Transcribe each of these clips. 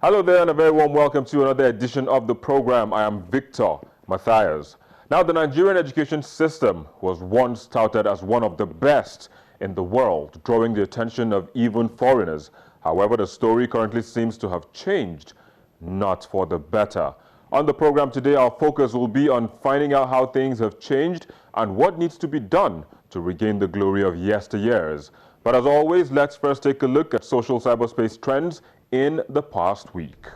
Hello there and a very warm welcome to another edition of the program. I am Victor Matthias. Now, the Nigerian education system was once touted as one of the best in the world, drawing the attention of even foreigners. However, the story currently seems to have changed, not for the better. On the program today, our focus will be on finding out how things have changed and what needs to be done to regain the glory of yesteryears. But as always, let's first take a look at social cyberspace trends in the past week.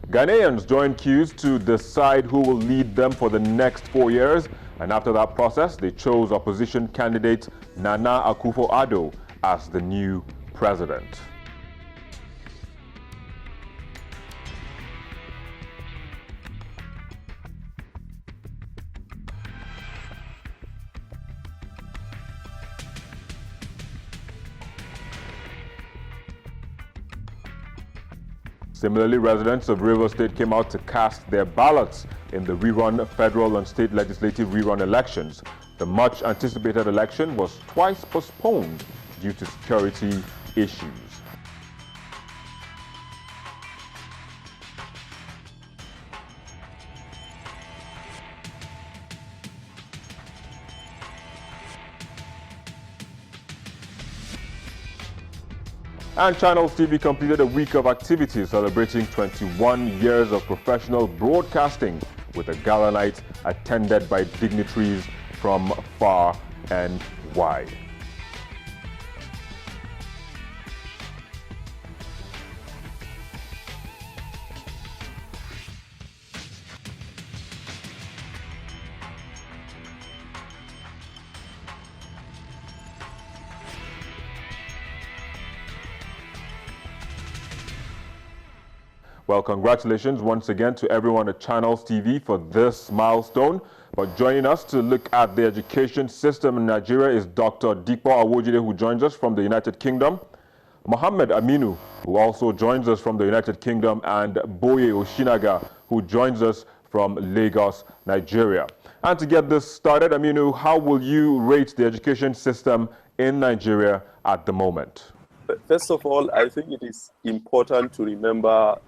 Ghanaians joined queues to decide who will lead them for the next 4 years, and after that process, they chose opposition candidate Nana Akufo-Addo as the new president. Similarly, residents of Rivers State came out to cast their ballots in the rerun federal and state legislative rerun elections. The much anticipated election was twice postponed due to security issues. And Channels TV completed a week of activities celebrating 21 years of professional broadcasting with a gala night attended by dignitaries from far and wide. Well, congratulations once again to everyone at Channels TV for this milestone. But joining us to look at the education system in Nigeria is Dr. Dipo Awojide, who joins us from the United Kingdom, Mohammed Aminu, who also joins us from the United Kingdom, and Boye Oshinaga, who joins us from Lagos, Nigeria. And to get this started, Aminu, how will you rate the education system in Nigeria at the moment? First of all, I think it is important to remember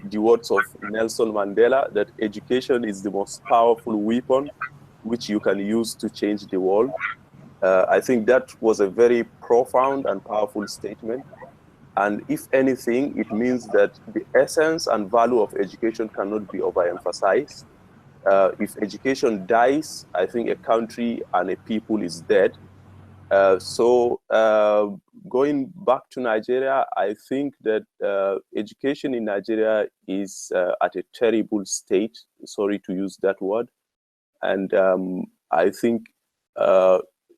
the words of Nelson Mandela, that education is the most powerful weapon which you can use to change the world. I think that was a very profound and powerful statement. And if anything, it means that the essence and value of education cannot be overemphasized. If education dies, I think a country and a people is dead. Going back to Nigeria, I think that education in Nigeria is at a terrible state. Sorry to use that word. And I think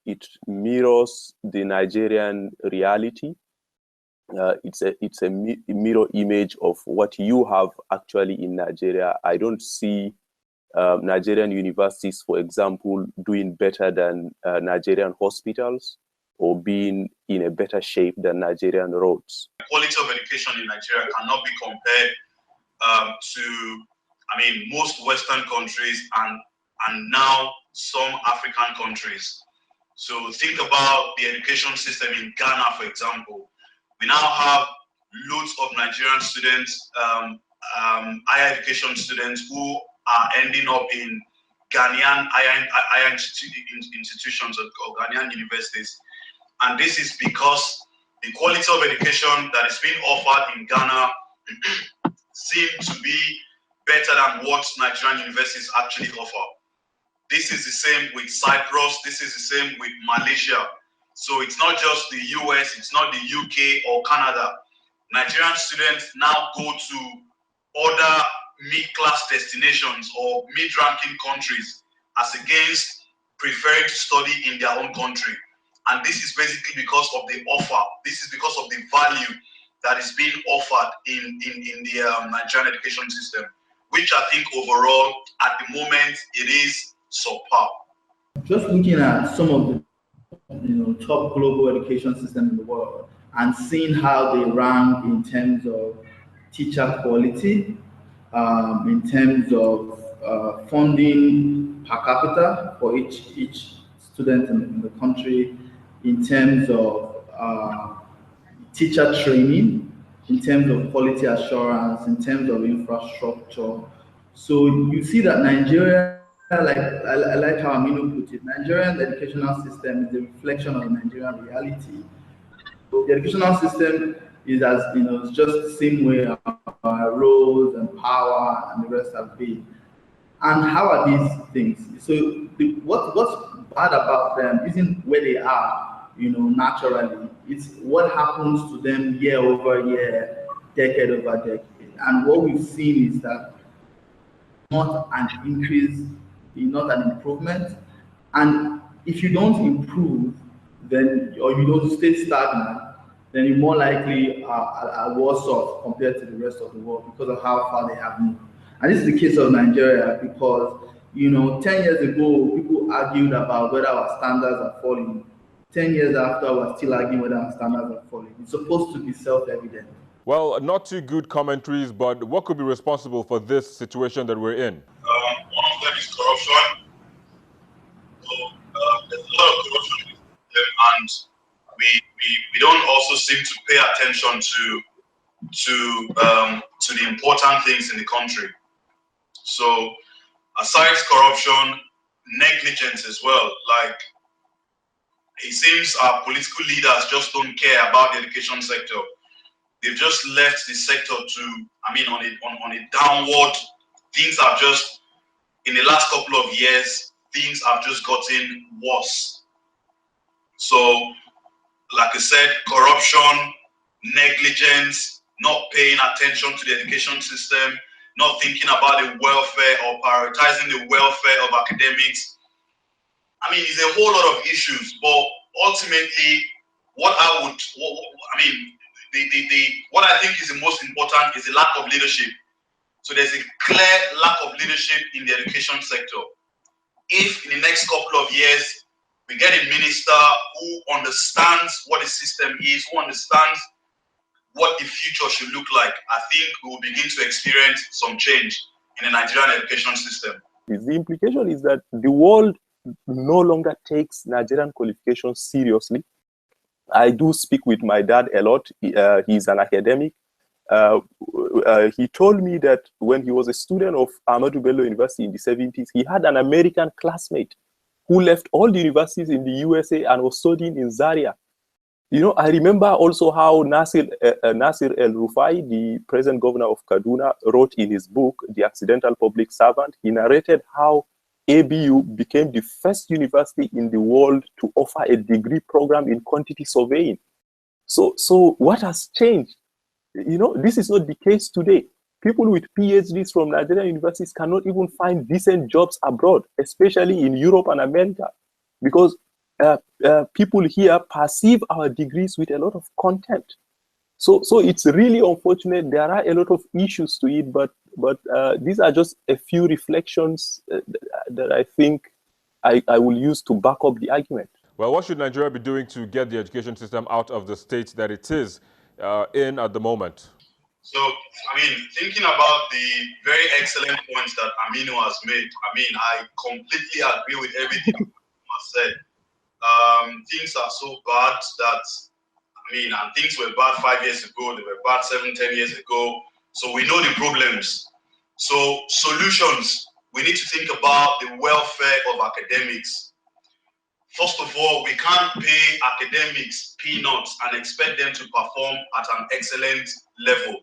it mirrors the Nigerian reality. It's a mirror image of what you have actually in Nigeria. I don't see Nigerian universities, for example, doing better than Nigerian hospitals or being in a better shape than Nigerian roads. The quality of education in Nigeria cannot be compared to, most Western countries and now some African countries. So think about the education system in Ghana, for example. We now have loads of Nigerian students, higher education students who are ending up in Ghanaian higher institutions or Ghanaian universities. And this is because the quality of education that is being offered in Ghana seems to be better than what Nigerian universities actually offer. This is the same with Cyprus, this is the same with Malaysia. So it's not just the US, it's not the UK or Canada. Nigerian students now go to other mid-class destinations or mid-ranking countries as against preferring to study in their own country. And this is basically because of the offer. This is because of the value that is being offered in the Nigerian education system, which I think overall, at the moment, it is subpar. Just looking at some of the top global education systems in the world and seeing how they rank in terms of teacher quality, in terms of funding per capita for each student in the country, in terms of teacher training, in terms of quality assurance, in terms of infrastructure. So you see that Nigeria, I like how Aminu put it, Nigerian educational system is a reflection of the Nigerian reality. So the educational system is, as you know, it's just the same way our roles and power and the rest have been. And how are these things? So what's bad about them isn't where they are, naturally. It's what happens to them year over year, decade over decade. And what we've seen is that not an increase, not an improvement. And if you don't improve, then or you don't stay stagnant, then you're more likely are worse off compared to the rest of the world because of how far they have moved. And this is the case of Nigeria because 10 years ago people argued about whether our standards are falling. 10 years after, we're still arguing whether our standards are falling. It's supposed to be self-evident. Well, not too good commentaries, but what could be responsible for this situation that we're in? One of them is corruption. So there's a lot of corruption in them, and we don't also seem to pay attention to the important things in the country. So aside corruption, negligence as well. Like it seems our political leaders just don't care about the education sector. They've just left the sector to, on a downward. Things have just, in the last couple of years, things have just gotten worse. So, like I said, corruption, negligence, not paying attention to the education system, not thinking about the welfare or prioritizing the welfare of academics. It's a whole lot of issues, but ultimately, what I think is the most important is the lack of leadership. So there's a clear lack of leadership in the education sector. If in the next couple of years, we get a minister who understands what the system is, who understands what the future should look like, I think we will begin to experience some change in the Nigerian education system. The implication is that the world no longer takes Nigerian qualifications seriously. I do speak with my dad a lot. He's an academic. He told me that when he was a student of Ahmadu Bello University in the 70s, he had an American classmate who left all the universities in the USA and was studying in Zaria. I remember also how Nasir El-Rufai, the present governor of Kaduna, wrote in his book, The Accidental Public Servant. He narrated how ABU became the first university in the world to offer a degree program in quantity surveying. So what has changed? This is not the case today. People with PhDs from Nigerian universities cannot even find decent jobs abroad, especially in Europe and America, because people here perceive our degrees with a lot of contempt. So it's really unfortunate. There are a lot of issues to it, but these are just a few reflections that I think I will use to back up the argument. Well, what should Nigeria be doing to get the education system out of the state that it is in at the moment? So, thinking about the very excellent points that Aminu has made, I completely agree with everything Aminu has said. Things are so bad that, and things were bad 5 years ago, they were bad 7, 10 years ago. So we know the problems. So solutions, we need to think about the welfare of academics. First of all, we can't pay academics peanuts and expect them to perform at an excellent level.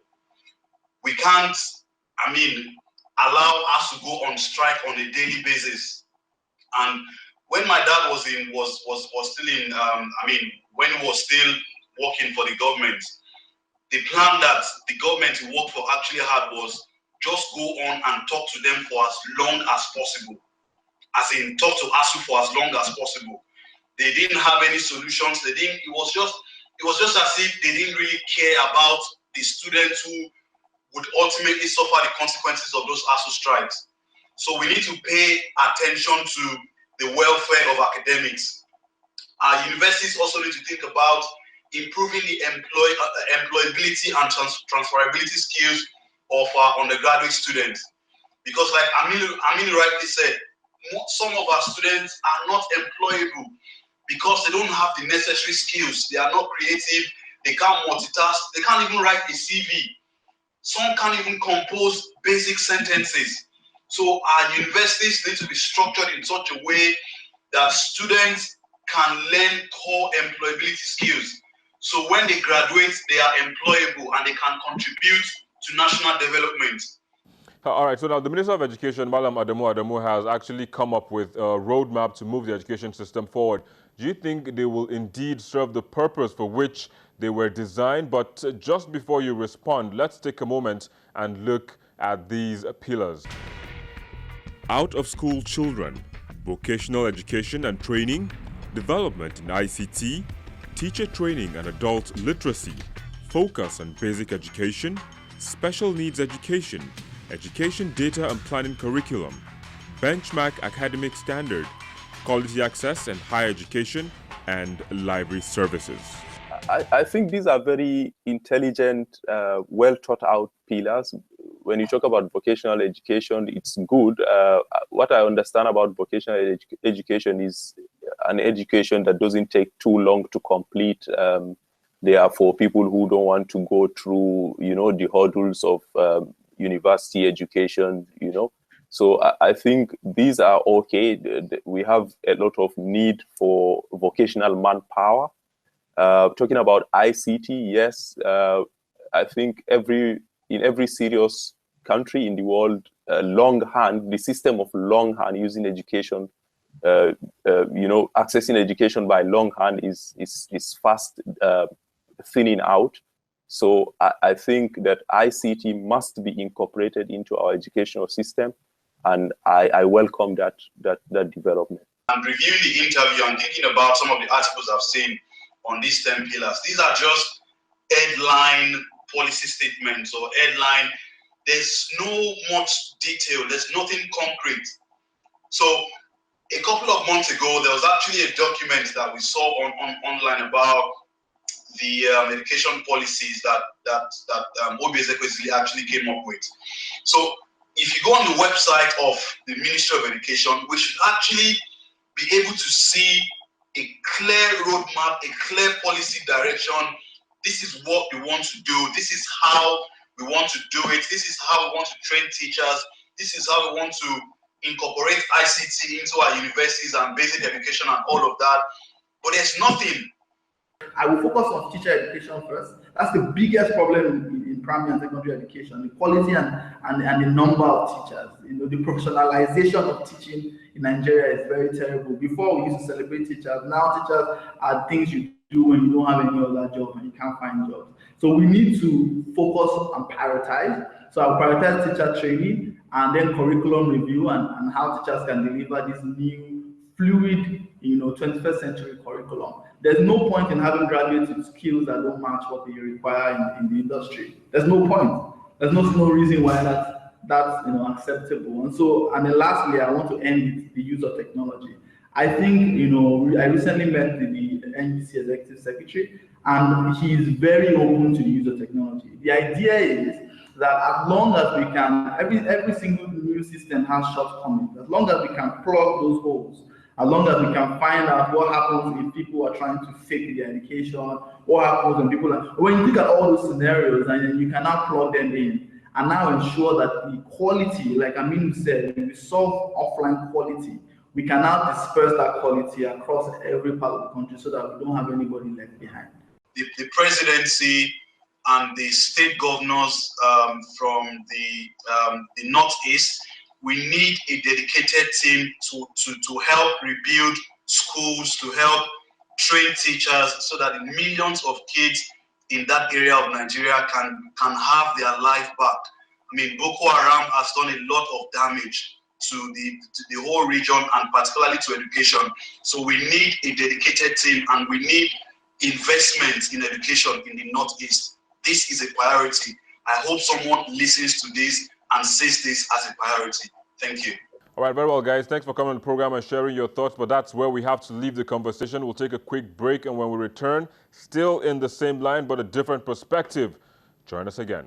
We can't, allow us to go on strike on a daily basis. And when my dad was still in, when he was still working for the government, the plan that the government he worked for actually had was just go on and talk to them for as long as possible. As in, talk to ASU for as long as possible. They didn't have any solutions. It was just as if they didn't really care about the students who would ultimately suffer the consequences of those ASU strikes. So we need to pay attention to the welfare of academics. Our universities also need to think about improving the employability and transferability skills of our undergraduate students. Because like Aminu rightly said, some of our students are not employable because they don't have the necessary skills. They are not creative, they can't multitask, they can't even write a CV. Some can't even compose basic sentences. So our universities need to be structured in such a way that students can learn core employability skills. So when they graduate, they are employable and they can contribute to national development. All right, so now the Minister of Education, Malam Adamu, has actually come up with a roadmap to move the education system forward. Do you think they will indeed serve the purpose for which they were designed? But just before you respond, let's take a moment and look at these pillars. Out-of-school children, vocational education and training, development in ICT, teacher training and adult literacy, focus on basic education, special needs education, education data and planning curriculum, benchmark academic standard, quality access and higher education, and library services. I think these are very intelligent, well thought out pillars. When you talk about vocational education, it's good. What I understand about vocational education is an education that doesn't take too long to complete. They are for people who don't want to go through, the hurdles of university education, So I think these are okay. We have a lot of need for vocational manpower. Talking about ICT, yes, I think in every serious country in the world, the system of longhand using education, accessing education by longhand is fast thinning out. So I think that ICT must be incorporated into our educational system, and I welcome that development. I'm reviewing the interview and thinking about some of the articles I've seen on these 10 pillars. These are just headline policy statements or headline. There's no much detail. There's nothing concrete. So a couple of months ago, there was actually a document that we saw online about the education policies that Obiezekwe actually came up with. So if you go on the website of the Ministry of Education, we should actually be able to see a clear roadmap, a clear policy direction. This is what we want to do. This is how we want to do it. This is how we want to train teachers. This is how we want to incorporate ICT into our universities and basic education and all of that. But there's nothing. I will focus on teacher education first. That's the biggest problem in primary and secondary education, the quality and the number of teachers. The professionalization of teaching in Nigeria is very terrible. Before, we used to celebrate teachers. Now teachers are things you do when you don't have any other job and you can't find jobs. So we need to focus and prioritize. So I'll prioritize teacher training and then curriculum review and how teachers can deliver this new fluid, 21st century curriculum. There's no point in having graduates with skills that don't match what they require in the industry. There's no point. There's no reason why that's acceptable. And then lastly, I want to end with the use of technology. I think, I recently met the NGC Executive Secretary, and he is very open to the use of technology. The idea is that as long as we can, every single new system has shortcomings. As long as we can plug those holes, as long as we can find out what happens if people are trying to fake their education, what happens when when you look at all those scenarios, and then you can now plug them in and now ensure that the quality, like Aminu said, when we solve offline quality, we can now disperse that quality across every part of the country so that we don't have anybody left behind. The presidency and the state governors from the Northeast, we need a dedicated team to help rebuild schools, to help train teachers so that the millions of kids in that area of Nigeria can have their life back. I mean, Boko Haram has done a lot of damage to the whole region and particularly to education. So we need a dedicated team and we need investment in education in the Northeast. This is a priority. I hope someone listens to this and sees this as a priority. Thank you. All right, very well, guys. Thanks for coming on the program and sharing your thoughts, but that's where we have to leave the conversation. We'll take a quick break, and when we return, still in the same line, but a different perspective. Join us again.